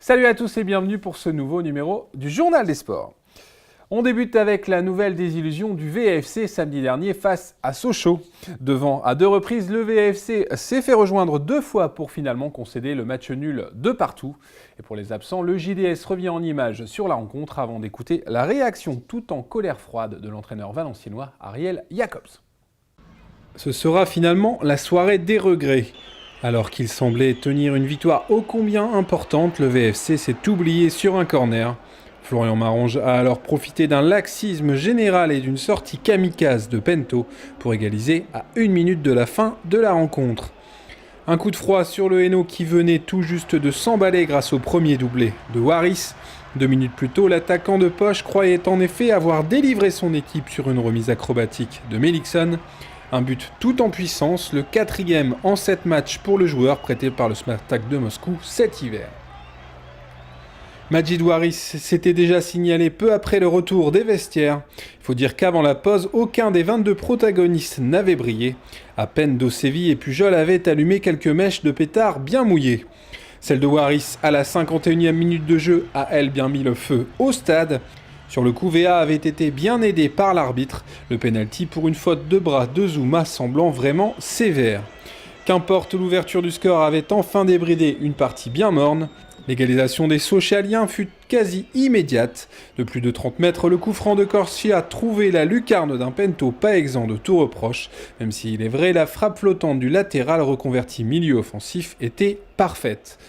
Salut à tous et bienvenue pour ce nouveau numéro du Journal des Sports. On débute avec la nouvelle désillusion du VAFC samedi dernier face à Sochaux. Devant à deux reprises, le VAFC s'est fait rejoindre deux fois pour finalement concéder le match nul de partout. Et pour les absents, le JDS revient en images sur la rencontre avant d'écouter la réaction tout en colère froide de l'entraîneur valenciennois Ariel Jacobs. Ce sera finalement la soirée des regrets. Alors qu'il semblait tenir une victoire ô combien importante, le VFC s'est oublié sur un corner. Florian Marange a alors profité d'un laxisme général et d'une sortie kamikaze de Pento pour égaliser à 1 minute de la fin de la rencontre. Un coup de froid sur le Hainaut qui venait tout juste de s'emballer grâce au premier doublé de Waris. 2 minutes plus tôt, l'attaquant de poche croyait en effet avoir délivré son équipe sur une remise acrobatique de Melikson. Un but tout en puissance, le 4e en 7 matchs pour le joueur prêté par le Spartak de Moscou cet hiver. Majid Waris s'était déjà signalé peu après le retour des vestiaires. Il faut dire qu'avant la pause, aucun des 22 protagonistes n'avait brillé. À peine Dosevi et Pujol avaient allumé quelques mèches de pétard bien mouillées. Celle de Waris à la 51e minute de jeu a elle bien mis le feu au stade. Sur le coup, VA avait été bien aidé par l'arbitre, le pénalty pour une faute de bras de Zouma semblant vraiment sévère. Qu'importe, l'ouverture du score avait enfin débridé une partie bien morne. L'égalisation des Sochaliens fut quasi immédiate. De plus de 30 mètres, le coup franc de Corsia trouvait la lucarne d'un Pento pas exempt de tout reproche, même s'il est vrai la frappe flottante du latéral reconverti milieu offensif était parfaite.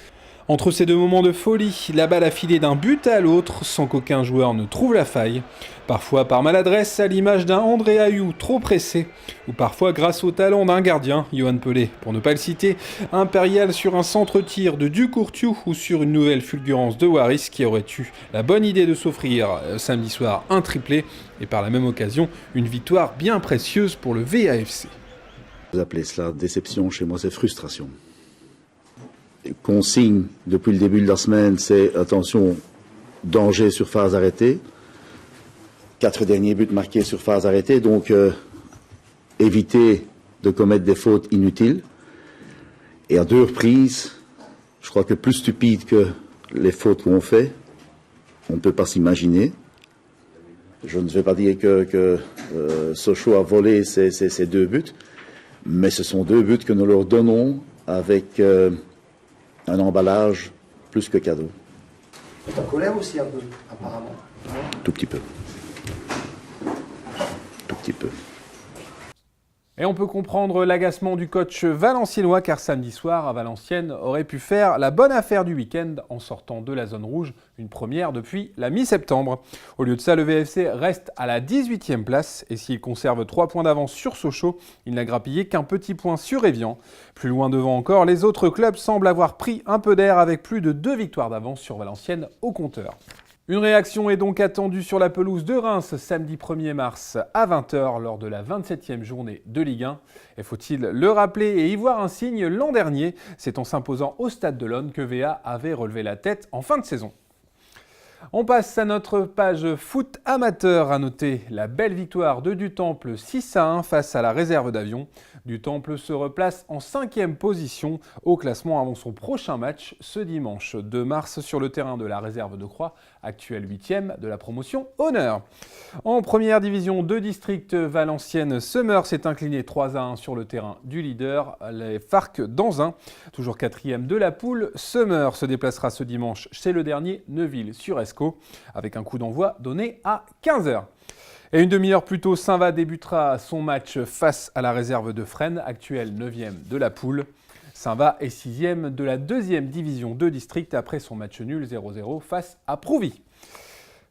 Entre ces deux moments de folie, la balle a filé d'un but à l'autre sans qu'aucun joueur ne trouve la faille. Parfois par maladresse, à l'image d'un André Ayou trop pressé, ou parfois grâce au talent d'un gardien, Johan Pelé, pour ne pas le citer, impérial sur un centre-tir de Ducourtiou ou sur une nouvelle fulgurance de Waris qui aurait eu la bonne idée de s'offrir samedi soir un triplé et par la même occasion une victoire bien précieuse pour le VAFC. Vous appelez cela déception, chez moi c'est frustration. Consigne depuis le début de la semaine, c'est attention, danger sur phase arrêtée. 4 derniers buts marqués sur phase arrêtée, donc éviter de commettre des fautes inutiles. Et à 2 reprises, je crois que plus stupide que les fautes qu'on fait, on ne peut pas s'imaginer. Je ne vais pas dire que Sochaux a volé ces 2 buts, mais ce sont 2 buts que nous leur donnons avec un emballage plus que cadeau. Tu en colère aussi un peu, apparemment. Tout petit peu. Tout petit peu. Et on peut comprendre l'agacement du coach valenciennois car samedi soir, à Valenciennes, aurait pu faire la bonne affaire du week-end en sortant de la zone rouge, une première depuis la mi-septembre. Au lieu de ça, le VFC reste à la 18e place et s'il conserve 3 points d'avance sur Sochaux, il n'a grappillé qu'un petit point sur Évian. Plus loin devant encore, les autres clubs semblent avoir pris un peu d'air avec plus de 2 victoires d'avance sur Valenciennes au compteur. Une réaction est donc attendue sur la pelouse de Reims samedi 1er mars à 20h lors de la 27e journée de Ligue 1. Et faut-il le rappeler et y voir un signe l'an dernier, c'est en s'imposant au Stade de l'Aune que VA avait relevé la tête en fin de saison. On passe à notre page foot amateur. À noter la belle victoire de Dutemple 6-1 face à la réserve d'Avion. Dutemple se replace en 5e position au classement avant son prochain match ce dimanche 2 mars sur le terrain de la réserve de Croix, actuelle 8e de la promotion Honneur. En première division, 2 districts Valenciennes, Semeur s'est incliné 3-1 sur le terrain du leader, les Farc d'Anzin. Toujours 4e de la poule, Semeur se déplacera ce dimanche chez le dernier Neuville-sur-Escaut avec un coup d'envoi donné à 15h. Et une demi-heure plus tôt, Saint-Va débutera son match face à la réserve de Fresnes, actuelle 9e de la poule. Saint-Va est 6e de la 2e division de district après son match nul 0-0 face à Prouvy.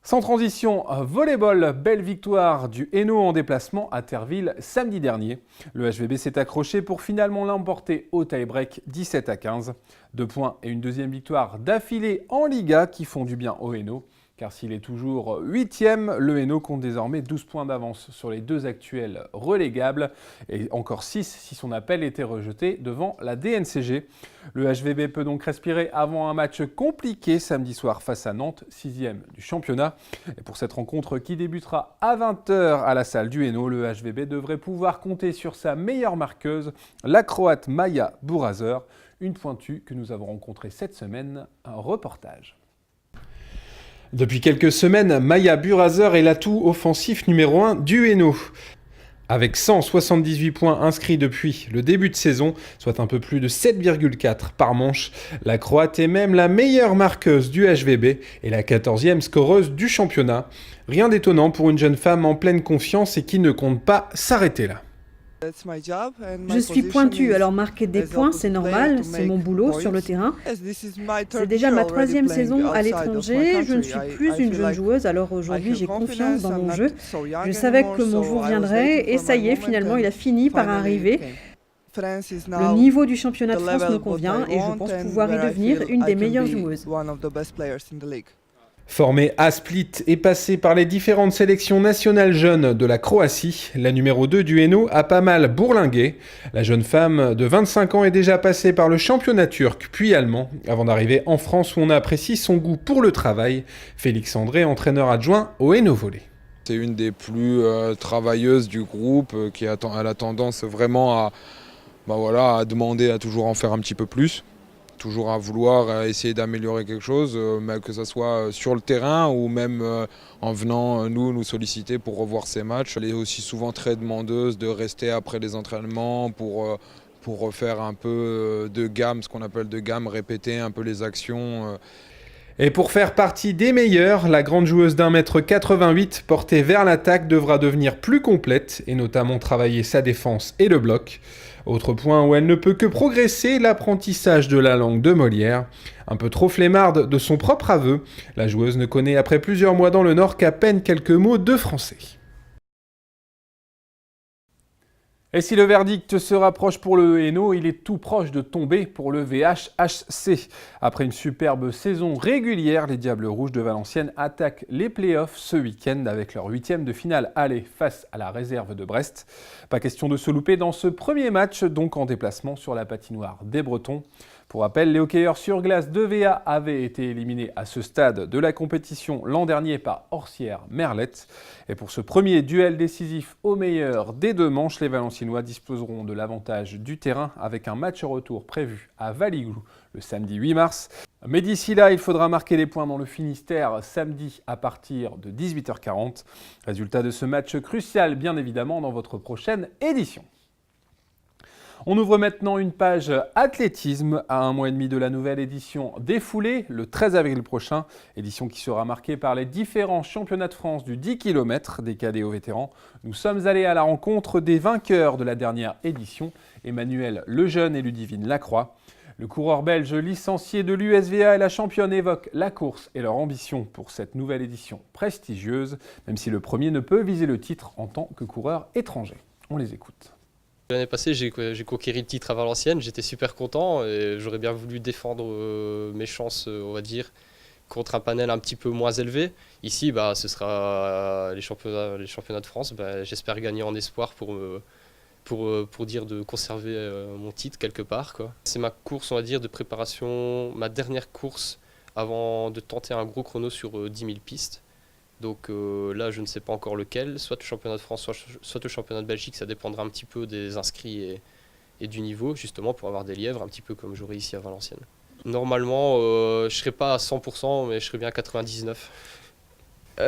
Sans transition, volleyball, belle victoire du Hainaut en déplacement à Terville samedi dernier. Le HVB s'est accroché pour finalement l'emporter au tie-break 17-15. 2 points et une 2e victoire d'affilée en Liga qui font du bien au Hainaut. Car s'il est toujours 8e, le Hainaut compte désormais 12 points d'avance sur les 2 actuels relégables et encore 6 si son appel était rejeté devant la DNCG. Le HVB peut donc respirer avant un match compliqué samedi soir face à Nantes, 6e du championnat. Et pour cette rencontre qui débutera à 20h à la salle du Hainaut, le HVB devrait pouvoir compter sur sa meilleure marqueuse, la Croate Maja Burazer. une pointue que nous avons rencontrée cette semaine. Un reportage. Depuis quelques semaines, Maya Burazer est l'atout offensif numéro 1 du Hainaut. Avec 178 points inscrits depuis le début de saison, soit un peu plus de 7,4 par manche, la Croate est même la meilleure marqueuse du HVB et la 14e scoreuse du championnat. Rien d'étonnant pour une jeune femme en pleine confiance et qui ne compte pas s'arrêter là. Je suis pointue, alors marquer des points, c'est normal, c'est mon boulot sur le terrain. C'est déjà ma 3e saison à l'étranger, je ne suis plus une jeune joueuse, alors aujourd'hui j'ai confiance dans mon jeu. Je savais que mon jour viendrait et ça y est, finalement il a fini par arriver. Le niveau du championnat de France me convient et je pense pouvoir y devenir une des meilleures joueuses. Formée à Split et passée par les différentes sélections nationales jeunes de la Croatie, la numéro 2 du Hainaut a pas mal bourlingué. La jeune femme de 25 ans est déjà passée par le championnat turc puis allemand, avant d'arriver en France où on apprécie son goût pour le travail. Félix André, entraîneur adjoint au Hainaut Volley. C'est une des plus travailleuses du groupe, elle a tendance vraiment à demander à toujours en faire un petit peu plus. Toujours à vouloir essayer d'améliorer quelque chose, que ce soit sur le terrain ou même en venant nous solliciter pour revoir ses matchs. Elle est aussi souvent très demandeuse de rester après les entraînements pour refaire un peu de gamme, ce qu'on appelle de gamme, répéter un peu les actions. Et pour faire partie des meilleurs, la grande joueuse d'1,88 m portée vers l'attaque devra devenir plus complète et notamment travailler sa défense et le bloc. Autre point où elle ne peut que progresser, l'apprentissage de la langue de Molière. Un peu trop flemmarde de son propre aveu, la joueuse ne connaît après plusieurs mois dans le Nord qu'à peine quelques mots de français. Et si le verdict se rapproche pour le Hainaut, il est tout proche de tomber pour le VHHC. Après une superbe saison régulière, les Diables Rouges de Valenciennes attaquent les playoffs ce week-end avec leur 8e de finale aller face à la réserve de Brest. Pas question de se louper dans ce premier match, donc en déplacement sur la patinoire des Bretons. Pour rappel, les hockeyeurs sur glace de VA avaient été éliminés à ce stade de la compétition l'an dernier par Orsières-Merlette. Et pour ce premier duel décisif au meilleur des deux manches, les Valenciennois disposeront de l'avantage du terrain avec un match retour prévu à Valiglou le samedi 8 mars. Mais d'ici là, il faudra marquer les points dans le Finistère samedi à partir de 18h40. Résultat de ce match crucial, bien évidemment, dans votre prochaine édition. On ouvre maintenant une page athlétisme à un mois et demi de la nouvelle édition des Foulées, le 13 avril prochain. Édition qui sera marquée par les différents championnats de France du 10 km des cadets aux vétérans. Nous sommes allés à la rencontre des vainqueurs de la dernière édition, Emmanuel Lejeune et Ludivine Lacroix. Le coureur belge licencié de l'USVA et la championne évoquent la course et leur ambition pour cette nouvelle édition prestigieuse, même si le premier ne peut viser le titre en tant que coureur étranger. On les écoute. L'année passée, j'ai conquéri le titre à Valenciennes, j'étais super content et j'aurais bien voulu défendre mes chances, on va dire, contre un panel un petit peu moins élevé. Ici, ce sera les championnats de France. J'espère gagner en espoir pour dire de conserver mon titre quelque part, quoi. C'est ma course, on va dire, de préparation, ma dernière course avant de tenter un gros chrono sur 10 000 pistes. Donc là, je ne sais pas encore lequel, soit le championnat de France, soit le championnat de Belgique, ça dépendra un petit peu des inscrits et du niveau, justement pour avoir des lièvres, un petit peu comme j'aurai ici à Valenciennes. Normalement, je ne serai pas à 100%, mais je serai bien à 99%.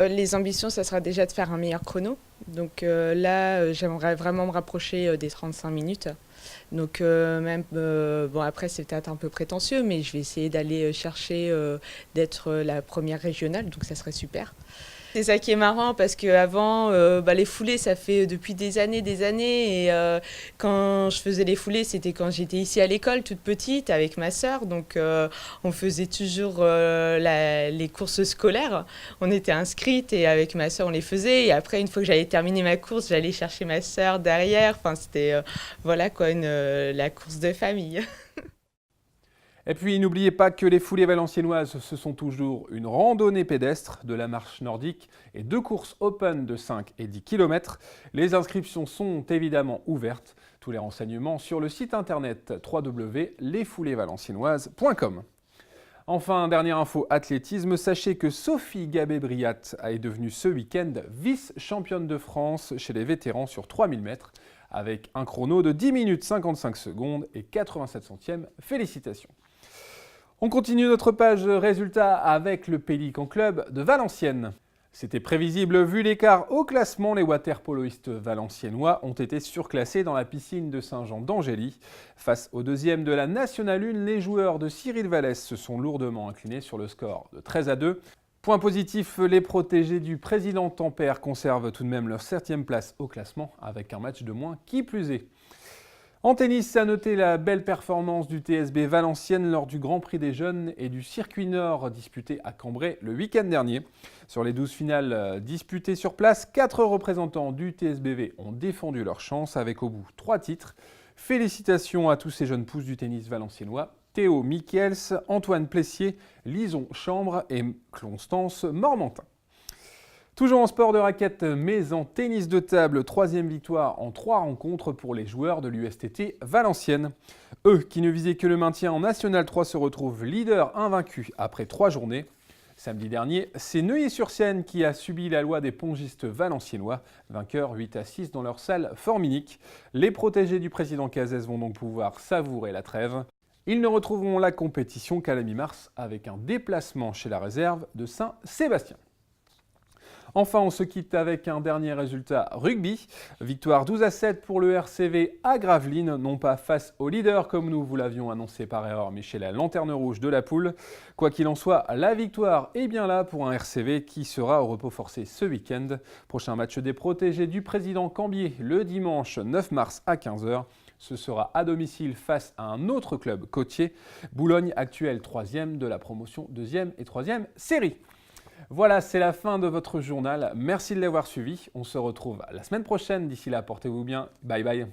Les ambitions, ça sera déjà de faire un meilleur chrono. Donc là, j'aimerais vraiment me rapprocher des 35 minutes. Donc après c'est peut-être un peu prétentieux, mais je vais essayer d'aller chercher d'être la première régionale, donc ça serait super. C'est ça qui est marrant parce qu'avant, les foulées, ça fait depuis des années. Et quand je faisais les foulées, c'était quand j'étais ici à l'école, toute petite, avec ma sœur. Donc on faisait toujours les courses scolaires. On était inscrites et avec ma sœur, on les faisait. Et après, une fois que j'allais terminer ma course, j'allais chercher ma sœur derrière. Enfin, c'était la course de famille. Et puis n'oubliez pas que les Foulées valenciennoises, ce sont toujours une randonnée pédestre, de la marche nordique et 2 courses open de 5 et 10 km. Les inscriptions sont évidemment ouvertes. Tous les renseignements sur le site internet www.lesfouleesvalenciennoises.com. Enfin, dernière info athlétisme, sachez que Sophie Gabé-Briat est devenue ce week-end vice-championne de France chez les vétérans sur 3000 mètres. avec un chrono de 10 minutes 55 secondes et 87 centièmes. Félicitations. On continue notre page résultats avec le Pélican Club de Valenciennes. C'était prévisible vu l'écart au classement, les waterpoloistes valenciennois ont été surclassés dans la piscine de Saint-Jean d'Angély. Face au deuxième de la Nationale 1, les joueurs de Cyril Vallès se sont lourdement inclinés sur le score de 13-2. Point positif, les protégés du président Tampere conservent tout de même leur 7e place au classement avec un match de moins qui plus est. En tennis, à noter la belle performance du TSB Valenciennes lors du Grand Prix des Jeunes et du Circuit Nord disputé à Cambrai le week-end dernier. Sur les 12 finales disputées sur place, 4 représentants du TSBV ont défendu leur chance avec au bout 3 titres. Félicitations à tous ces jeunes pousses du tennis valenciennois. Théo Michels, Antoine Plessier, Lison Chambre et Constance Mormantin. Toujours en sport de raquette, mais en tennis de table, 3e victoire en 3 rencontres pour les joueurs de l'USTT Valenciennes. Eux, qui ne visaient que le maintien en National 3, se retrouvent leaders invaincus après 3 journées. Samedi dernier, c'est Neuilly-sur-Seine qui a subi la loi des pongistes valenciennois, vainqueurs 8-6 dans leur salle Forminique. Les protégés du président Cazès vont donc pouvoir savourer la trêve. Ils ne retrouveront la compétition qu'à la mi-mars avec un déplacement chez la réserve de Saint-Sébastien. Enfin, on se quitte avec un dernier résultat rugby. Victoire 12-7 pour le RCV à Gravelines, non pas face au leader comme nous vous l'avions annoncé par erreur, mais chez la lanterne rouge de la poule. Quoi qu'il en soit, la victoire est bien là pour un RCV qui sera au repos forcé ce week-end. Prochain match des protégés du président Cambier le dimanche 9 mars à 15h. Ce sera à domicile face à un autre club côtier, Boulogne, actuel 3e de la promotion 2e et 3e série. Voilà, c'est la fin de votre journal. Merci de l'avoir suivi. On se retrouve la semaine prochaine. D'ici là, portez-vous bien. Bye bye.